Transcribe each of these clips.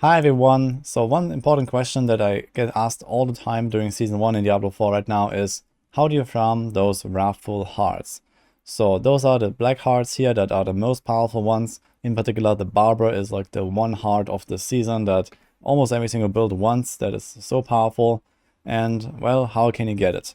Hi everyone. So one important question that I get asked all the time during Season 1 in Diablo 4 right now is, how do you farm those wrathful hearts? So those are the black hearts here that are the most powerful ones. In particular, the Barber is like the one heart of the season that almost every single build wants, that is so powerful. And well, how can you get it?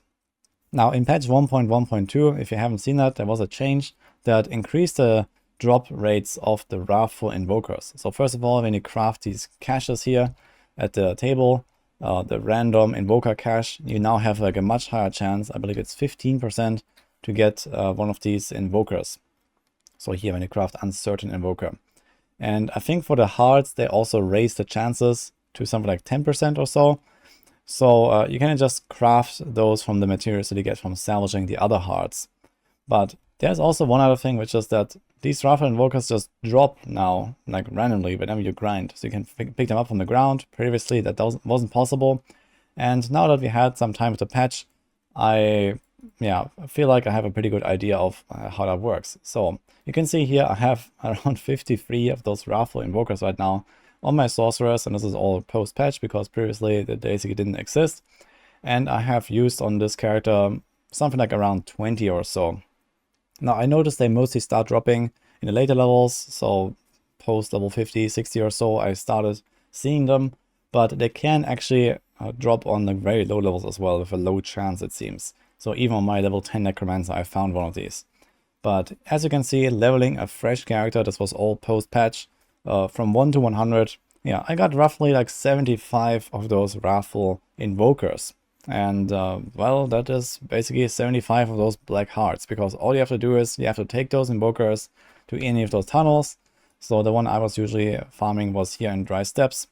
Now in patch 1.1.2, if you haven't seen that, there was a change that increased the drop rates of the wrathful invokers. So first of all, when you craft these caches here at the table, the random invoker cache, you now have like a much higher chance, I believe it's 15%, to get one of these invokers. So here when you craft uncertain invoker. And I think for the hearts, they also raise the chances to something like 10% or so. So you can just craft those from the materials that you get from salvaging the other hearts. But there's also one other thing, which is that these wrathful invokers just drop now, like randomly, whenever you grind. So you can pick them up from the ground. Previously, that wasn't possible. And now that we had some time with the patch, I feel like I have a pretty good idea of how that works. So you can see here I have around 53 of those wrathful invokers right now on my sorcerers, and this is all post-patch because previously they basically didn't exist. And I have used on this character something like around 20 or so. Now I noticed they mostly start dropping in the later levels, so post level 50, 60 or so I started seeing them, but they can actually drop on the very low levels as well with a low chance, it seems. So even on my level 10 Necromancer I found one of these. But as you can see, leveling a fresh character, this was all post-patch, from 1 to 100, yeah, I got roughly like 75 of those wrathful invokers. And well, that is basically 75 of those black hearts, because all you have to do is you have to take those invokers to any of those tunnels. So the one I was usually farming was here in Dry Steppes,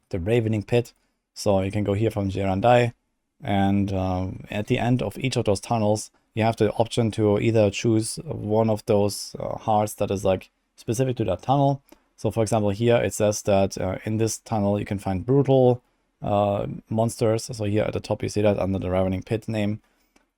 the Ravening Pit. So you can go here from Gerandai, and at the end of each of those tunnels, you have the option to either choose one of those hearts that is like specific to that tunnel. So for example, here it says that in this tunnel you can find brutal monsters. So here at the top you see that under the Ravening Pit name,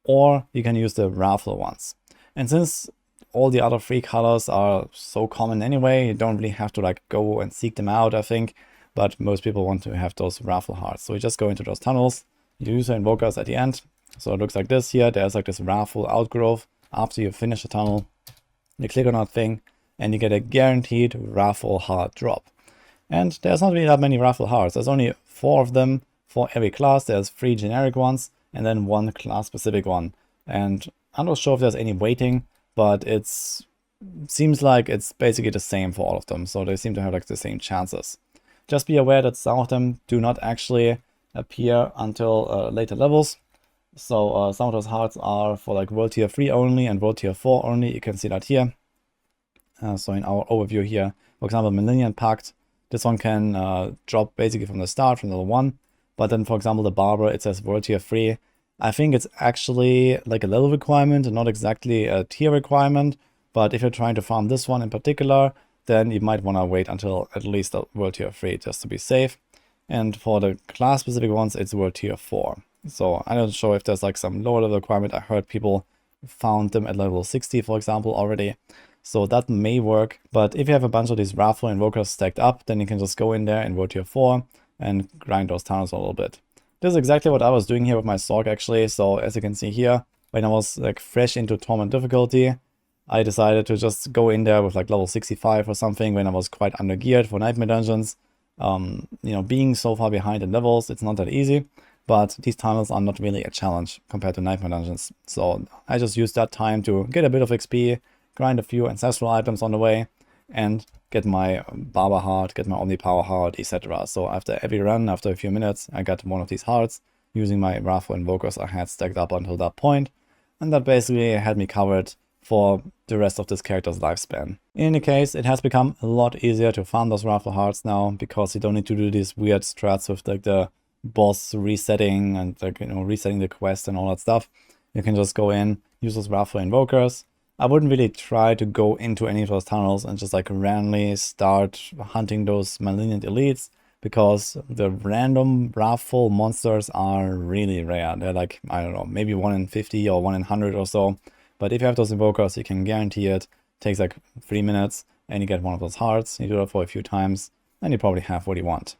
or you can use the wrathful ones. And since all the other three colors are so common anyway, you don't really have to like go and seek them out, I think. But most people want to have those wrathful hearts. So you just go into those tunnels, you use the invokers at the end. So it looks like this here. There's like this wrathful outgrowth. After you finish the tunnel, you click on that thing and you get a guaranteed wrathful heart drop. And there's not really that many wrathful hearts. There's only 4 of them for every class. There's 3 generic ones and then 1 class specific one. And I'm not sure if there's any weighting, but it seems like it's basically the same for all of them. So they seem to have like the same chances. Just be aware that some of them do not actually appear until later levels. So some of those hearts are for like World Tier 3 only and World Tier 4 only. You can see that here. So in our overview here, for example, Millennium Pact, this one can drop basically from the start, from level 1. But then, for example, the Barber, it says World Tier 3. I think it's actually like a level requirement and not exactly a tier requirement. But if you're trying to farm this one in particular, then you might want to wait until at least World Tier 3 just to be safe. And for the class-specific ones, it's World Tier 4. So I'm not sure if there's like some lower level requirement. I heard people found them at level 60, for example, already. So that may work. But if you have a bunch of these wrathful invokers stacked up, then you can just go in there in World Tier 4 and grind those tunnels a little bit. This is exactly what I was doing here with my Sorc, actually. So as you can see here, when I was like fresh into Torment difficulty, I decided to just go in there with like level 65 or something when I was quite undergeared for Nightmare Dungeons. You know, being so far behind in levels, it's not that easy, but these tunnels are not really a challenge compared to Nightmare Dungeons. So I just used that time to get a bit of XP, grind a few ancestral items on the way, and get my Barber heart, get my Omni Power heart, etc. So after every run, after a few minutes, I got one of these hearts using my wrathful invokers I had stacked up until that point, and that basically had me covered for the rest of this character's lifespan. In any case, it has become a lot easier to farm those wrathful hearts now, because you don't need to do these weird strats with like the boss resetting and like, you know, resetting the quest and all that stuff. You can just go in, use those wrathful invokers. I wouldn't really try to go into any of those tunnels and just like randomly start hunting those malignant elites, because the random wrathful monsters are really rare. They're like, I don't know, maybe 1 in 50 or 1 in 100 or so. But if you have those invokers, you can guarantee it. Takes like 3 minutes and you get one of those hearts. You do that for a few times and you probably have what you want.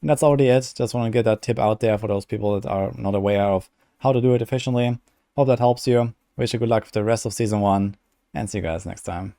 And that's already it. Just want to get that tip out there for those people that are not aware of how to do it efficiently. Hope that helps you. Wish you good luck with the rest of Season 1, and see you guys next time.